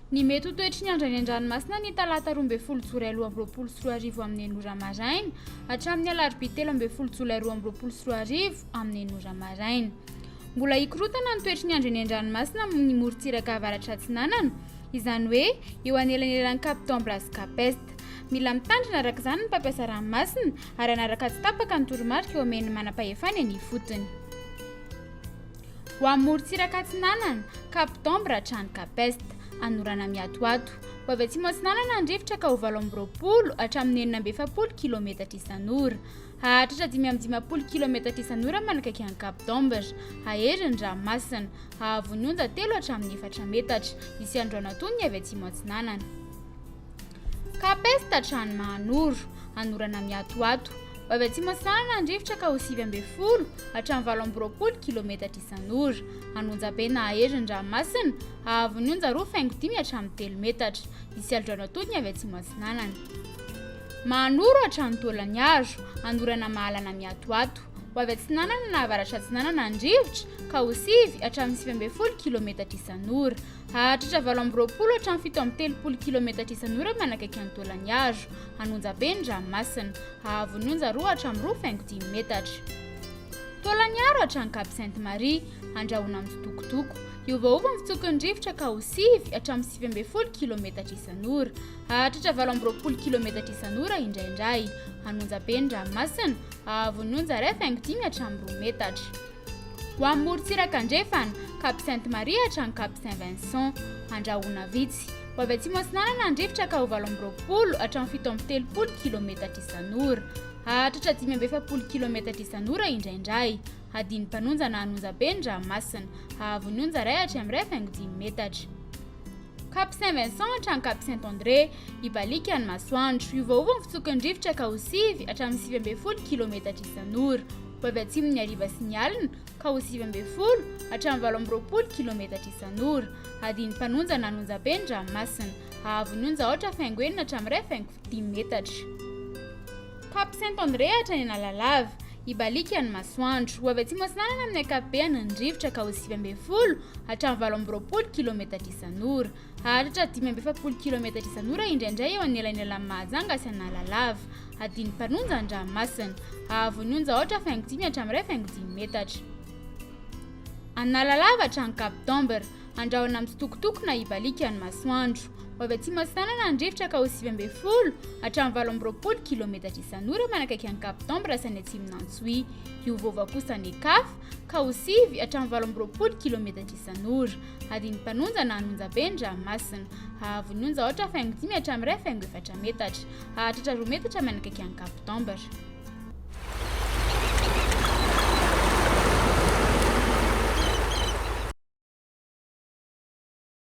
Ny mety ho toetry ny andro any an-dranomasina ny talata 12 jolay 2024 amin'ny enora maraina hatramin'ny alarobia 13 jolay 2024 amin'ny enora maraina. Mbola hikorotana ny toetry ny andro any an-dranomasina amin'ny morontsiraka avaratra atsinanana, izany hoe eo anelanelan'ny Cap d'Ambre sy Cap Est. Mila mitandrina araka izany ny mpampiasa ranomasina ary anaraka tsy tapaka ny toromarika eo amin'ny manam-pahefana ny fotony. Ho amin'ny morontsiraka atsinanana, Cap d'Ambre hatrany Cap Est, anorana miatoato. Ho avy atsimo atsinanana ny rivotra ka ho 820 hatramin'ny 470 km isan'ora. Hahatratra 550 km isan'ora manakaiky ny Cap d'Ambre. Hahery ny ranomasina. Hahavony onja 3 hatramin'ny 4 metatra. Isy andro anatony avy atsimo atsinanana. Cap Est hatrany Mahanoro, anorana miatoato. Ho avy atsimo atsinanana ny rivotra ka ho 940 hatramin'ny 820 km isan'ora. Anonjam-pena hahery ny ranomasina. Hahavony onja 2.5 hatramin'ny 3 metatra. Isy andro anatony avy atsimo atsinanana. Mahanoro hatrany Tolagnaro, anorana mahalana miatoato. Ho avy atsinanana na avaratra atsinanana ny rivotra ka ho 9 hatramin'ny 940 km isan'ora. Hahatratra 820 hatramin'ny 730 km isan'ora manakaiky ny Tolagnaro. Anonjam-be ny ranomasina. Hahavony onja 2 hatramin'ny 2.10 metatra. Tolagnaro hatrany Cap Sainte-Marie, andrahoana mitokotoko. Iovaova ny fitsokon'ny rivotra ka ho 9 hatramin'ny 940 km isan'ora. Hahatratra 820 km isan'ora indraindray. Anonjam-be ny ranomasina. Hahavony onja 2.5 hatramin'ny 2 metatra. Ho amin'ny morontsiraka andrefana, Cap Sainte-Marie hatrany Cap Saint-Vincent, andrahoana vitsy. Ho avy atsimo atsinanana ny rivotra ka ho 820 hatramin'ny 730 km isan'ora. Hahatratra 570 km isan'ora indraindray. Adiny mpanonja na anonjam-be ny ranomasina. Hahavony onja 1 hatramin'ny 2.5 metatra. Cap Saint-Vincent hatrany Cap Saint-André, ibalika ny masoandro. Iovaova ny fitsokon'ny rivotra ka ho 9 hatramin'ny 940 km isan'ora. Ho avy atsimo ny hariva sy ny alina ka ho 940 hatramin'ny 820 km isan'ora. Adiny mpanonja na anonjam-be ny ranomasina. Hahavony onja 8.1 hatramin'ny 2.10 metatra. Cap Saint-André hatrany Analalava, ibalika ny masoandro. Ho avy atsimo atsinanana amin'ny ankapobeny ny rivotra ka ho 940 hatramin'ny 820 km isan'ora. Hahatratra 570 km isan'ora indraindray eo anelanelan'ny Mahajanga sy Analalava. Adiny mpanonja ny ranomasina. Hahavony onja 8.5 hatramin'ny 2.10 metatra. Analalava hatrany Cap d'Ambre, andrahoana mitokotoko na ibalika ny masoandro. Ho avy atsimo atsinanana ny rivotra ka ho 940 hatramin'ny 820 km isan'ora manakaiky ny Cap d'Ambre sy ny atsimon'Antsohihy. Iovaova kosa ny CAF ka ho 9 hatramin'ny 820 km isan'ora. Adiny mpanonja na anonjam-be ny ranomasina. Hahavony onja 8.5 hatramin'ny 2.4 metatra. Hahatratra 2 metatra manakaiky ny Cap d'Ambre.